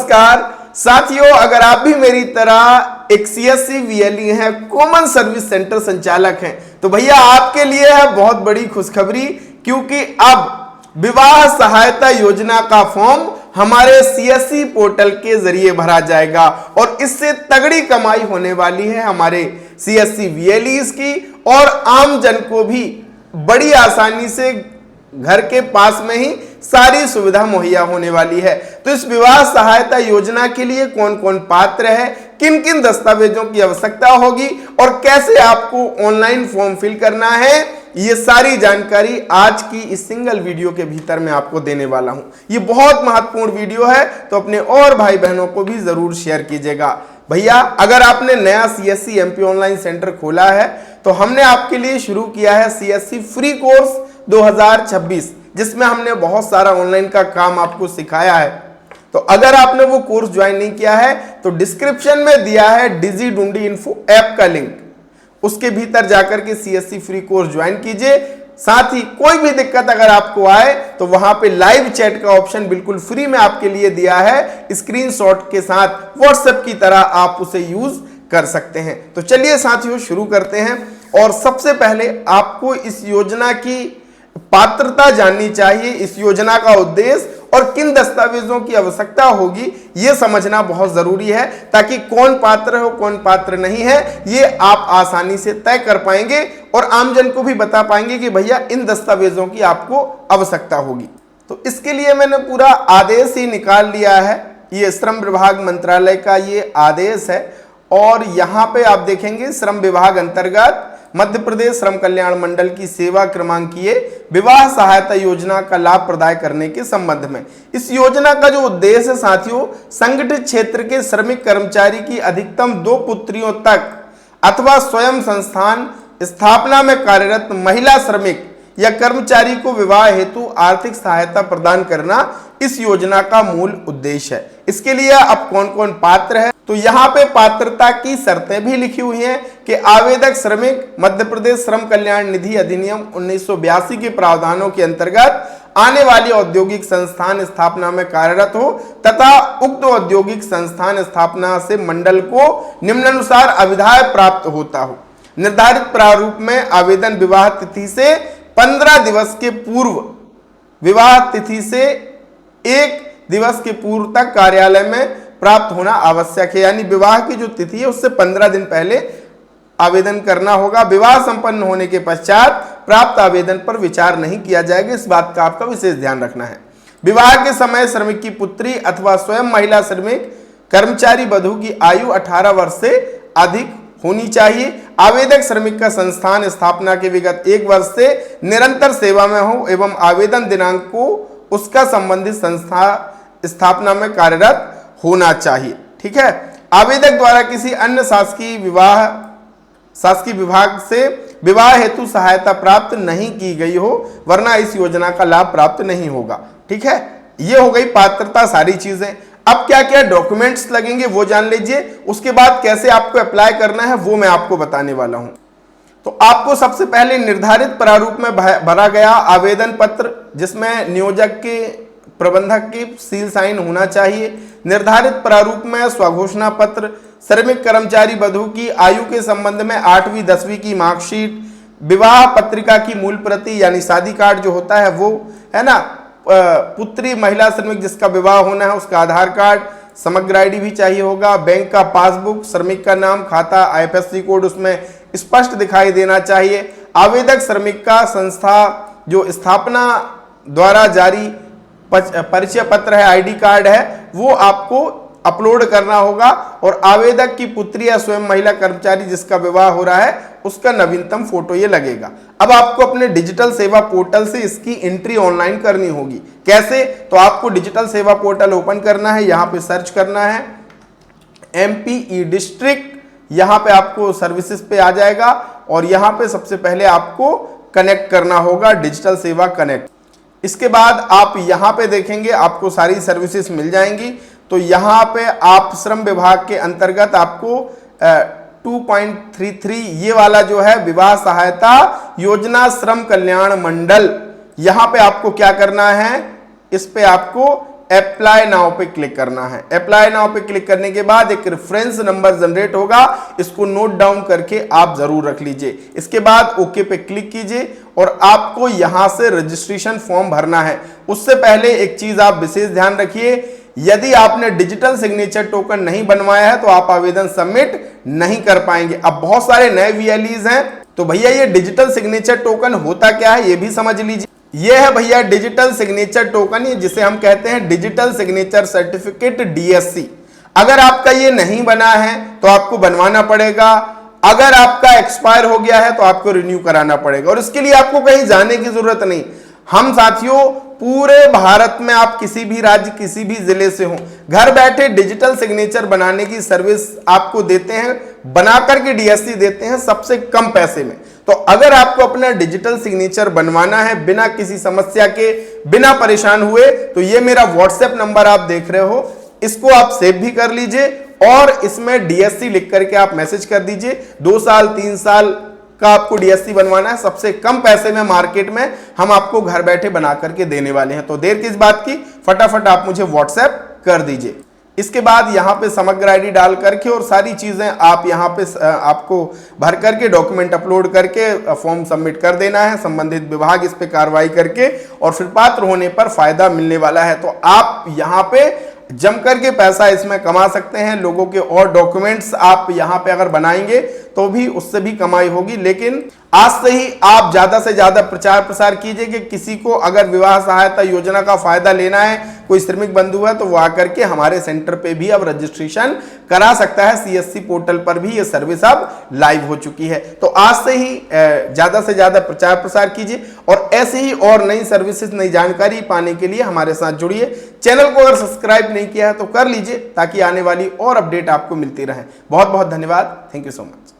नमस्कार साथियों, अगर आप भी मेरी तरह एक सीएससी वीएलई हैं, कॉमन सर्विस सेंटर संचालक हैं, तो भैया आपके लिए है बहुत बड़ी खुशखबरी, क्योंकि अब विवाह सहायता योजना का फॉर्म हमारे सीएससी पोर्टल के जरिए भरा जाएगा और इससे तगड़ी कमाई होने वाली है हमारे सीएससी वीएलईज की, और आम जन को भी बड़ी आसानी से घर के पास में ही सारी सुविधा मुहैया होने वाली है। तो इस विवाह सहायता योजना के लिए कौन कौन पात्र है, किन किन दस्तावेजों की आवश्यकता होगी और कैसे आपको ऑनलाइन फॉर्म फिल करना है, ये सारी जानकारी आज की इस सिंगल वीडियो के भीतर मैं आपको देने वाला हूं। ये बहुत महत्वपूर्ण वीडियो है, तो अपने और भाई बहनों को भी जरूर शेयर कीजिएगा। भैया अगर आपने नया सीएससी एमपी ऑनलाइन सेंटर खोला है तो हमने आपके लिए शुरू किया है सीएससी फ्री कोर्स 2026, जिसमें हमने बहुत सारा ऑनलाइन का काम आपको सिखाया है। तो अगर आपने वो कोर्स ज्वाइन नहीं किया है तो डिस्क्रिप्शन में दिया है डिजी डूंडी इन्फो ऐप का लिंक, उसके भीतर जाकर के सीएससी फ्री कोर्स ज्वाइन कीजिए। साथ ही कोई भी दिक्कत अगर आपको आए तो वहां पे लाइव चैट का ऑप्शन बिल्कुल फ्री में आपके लिए दिया है, स्क्रीनशॉट के साथ व्हाट्सएप की तरह आप उसे यूज कर सकते हैं। तो चलिए साथियों शुरू करते हैं, और सबसे पहले आपको इस योजना की पात्रता जाननी चाहिए, इस योजना का उद्देश्य और किन दस्तावेजों की आवश्यकता होगी यह समझना बहुत जरूरी है, ताकि कौन पात्र हो कौन पात्र नहीं है ये आप आसानी से तय कर पाएंगे और आमजन को भी बता पाएंगे कि भैया इन दस्तावेजों की आपको आवश्यकता होगी। तो इसके लिए मैंने पूरा आदेश ही निकाल लिया है, ये श्रम विभाग मंत्रालय का ये आदेश है, और यहाँ पे आप देखेंगे श्रम विभाग अंतर्गत मध्य प्रदेश श्रम कल्याण मंडल की सेवा क्रमांकीय विवाह सहायता योजना का लाभ प्रदान करने के संबंध में। इस योजना का जो उद्देश्य है साथियों, संगठित क्षेत्र के श्रमिक कर्मचारी की अधिकतम 2 पुत्रियों तक अथवा स्वयं संस्थान स्थापना में कार्यरत महिला श्रमिक या कर्मचारी को विवाह हेतु आर्थिक सहायता प्रदान करना इस योजना का मूल उद्देश्य है। इसके लिए अब कौन कौन पात्र है, तो यहाँ पे पात्रता की शर्तें भी लिखी हुई हैं कि आवेदक श्रमिक मध्य प्रदेश श्रम कल्याण निधि अधिनियम 1982 के प्रावधानों के अंतर्गत आने वाली औद्योगिक संस्थान स्थापना में कार्यरत हो तथा उक्त औद्योगिक संस्थान स्थापना से मंडल को निम्नानुसार अविधाय प्राप्त होता हो। निर्धारित प्रारूप में आवेदन विवाह तिथि से 15 दिवस के पूर्व, विवाह तिथि से 1 दिवस के पूर्व तक कार्यालय में प्राप्त होना आवश्यक है। यानी विवाह की जो तिथि है उससे 15 दिन पहले आवेदन करना होगा। विवाह संपन्न होने के पश्चात प्राप्त आवेदन पर विचार नहीं किया जाएगा, इस बात का आपका विशेष ध्यान रखना है। विवाह के समय श्रमिक की पुत्री अथवा स्वयं महिला श्रमिक कर्मचारी वधू की आयु 18 वर्ष से अधिक होनी चाहिए। आवेदक श्रमिक का संस्थान स्थापना के विगत 1 वर्ष से निरंतर सेवा में हो एवं आवेदन दिनांक को उसका संबंधित संस्था स्थापना में कार्यरत होना चाहिए। ठीक है। आवेदक द्वारा किसी अन्य शासकीय विभाग से विवाह हेतु सहायता प्राप्त नहीं की गई हो, वरना इस योजना का लाभ प्राप्त नहीं होगा। ठीक है, ये हो गई पात्रता सारी चीजें। अब क्या क्या डॉक्यूमेंट्स लगेंगे वो जान लीजिए, उसके बाद कैसे आपको अप्लाई करना है वो मैं आपको बताने वाला हूं। तो आपको सबसे पहले निर्धारित प्रारूप में भरा गया आवेदन पत्र, जिसमें नियोजक के प्रबंधक की सील साइन होना चाहिए। निर्धारित प्रारूप में स्वघोषणा पत्र, श्रमिक कर्मचारी वधू की आयु के संबंध में 8वीं 10वीं की मार्कशीट, विवाह पत्रिका की मूल प्रति यानी शादी कार्ड जो होता है वो है ना, पुत्री महिला श्रमिक जिसका विवाह होना है उसका आधार कार्ड, समग्र आईडी भी चाहिए होगा, बैंक का पासबुक, श्रमिक का नाम, खाता, आईएफएससी कोड उसमें स्पष्ट दिखाई देना चाहिए। आवेदक श्रमिक का संस्था जो स्थापना द्वारा जारी परिचय पत्र है, आईडी कार्ड है, वो आपको अपलोड करना होगा, और आवेदक की पुत्री या स्वयं महिला कर्मचारी जिसका विवाह हो रहा है उसका नवीनतम फोटो ये लगेगा। अब आपको अपने डिजिटल सेवा पोर्टल से इसकी एंट्री ऑनलाइन करनी होगी। कैसे, तो आपको डिजिटल सेवा पोर्टल ओपन करना है, यहाँ पे सर्च करना है एमपी ई डिस्ट्रिक्ट, यहाँ पे आपको सर्विसेज पे आ जाएगा, और यहाँ पे सबसे पहले आपको कनेक्ट करना होगा डिजिटल सेवा कनेक्ट। इसके बाद आप यहाँ पे देखेंगे आपको सारी सर्विसेज मिल जाएंगी। तो यहाँ पे आप श्रम विभाग के अंतर्गत आपको 2.33 ये वाला जो है विवाह सहायता योजना श्रम कल्याण मंडल, यहाँ पे आपको क्या करना है, इस पे आपको अप्लाई नाउ पे क्लिक करना है। अप्लाई नाउ पे क्लिक करने के बाद एक रेफरेंस नंबर जनरेट होगा, इसको नोट डाउन करके आप जरूर रख लीजिए। इसके बाद ओके पे क्लिक कीजिए और आपको यहां से रजिस्ट्रेशन फॉर्म भरना है। उससे पहले एक चीज आप विशेष ध्यान रखिए, यदि आपने डिजिटल सिग्नेचर टोकन नहीं बनवाया है तो आप आवेदन सबमिट नहीं कर पाएंगे। अब बहुत सारे नए वीएलईज हैं, तो भैया ये डिजिटल सिग्नेचर टोकन होता क्या है ये भी समझ लीजिए। ये है भैया डिजिटल सिग्नेचर टोकन, ये जिसे हम कहते हैं डिजिटल सिग्नेचर सर्टिफिकेट डीएससी। अगर आपका ये नहीं बना है तो आपको बनवाना पड़ेगा। अगर आपका एक्सपायर हो गया है तो आपको रिन्यू कराना पड़ेगा और इसके लिए आपको कहीं जाने की जरूरत नहीं। हम साथियों पूरे भारत में, आप किसी भी राज्य किसी भी जिले से हो, घर बैठे डिजिटल सिग्नेचर बनाने की सर्विस आपको देते हैं, बना करके डीएससी देते हैं सबसे कम पैसे में। तो अगर आपको अपना डिजिटल सिग्नेचर बनवाना है बिना किसी समस्या के, बिना परेशान हुए, तो ये मेरा व्हाट्सएप नंबर आप देख रहे हो, इसको आप सेव भी कर लीजिए और इसमें डीएससी लिख करके आप मैसेज कर दीजिए। 2 साल 3 साल का आपको डीएससी बनवाना है, सबसे कम पैसे में मार्केट में हम आपको घर बैठे बना करके देने वाले हैं। तो देर किस बात की, फटाफट आप मुझे व्हाट्सएप कर दीजिए। इसके बाद यहाँ पे समग्र आईडी डाल करके और सारी चीजें आप यहाँ पे आपको भर करके डॉक्यूमेंट अपलोड करके फॉर्म सबमिट कर देना है। संबंधित विभाग इस पे कार्रवाई करके और फिर पात्र होने पर फायदा मिलने वाला है। तो आप यहाँ पे जम करके पैसा इसमें कमा सकते हैं। लोगों के और डॉक्यूमेंट्स आप यहाँ पे अगर बनाएंगे तो भी उससे भी कमाई होगी। लेकिन आज से ही आप ज्यादा से ज्यादा प्रचार प्रसार कीजिए कि किसी को अगर विवाह सहायता योजना का फायदा लेना है, कोई श्रमिक बंधु है, तो वो आकर के हमारे सेंटर पे भी अब रजिस्ट्रेशन करा सकता है। सीएससी पोर्टल पर भी ये सर्विस अब लाइव हो चुकी है। तो आज से ही ज्यादा से ज्यादा प्रचार प्रसार कीजिए और ऐसे ही और नई सर्विसेज, नई जानकारी पाने के लिए हमारे साथ जुड़िए। चैनल को अगर सब्सक्राइब नहीं किया है तो कर लीजिए ताकि आने वाली और अपडेट आपको मिलती रहे। बहुत बहुत धन्यवाद। Thank you so much.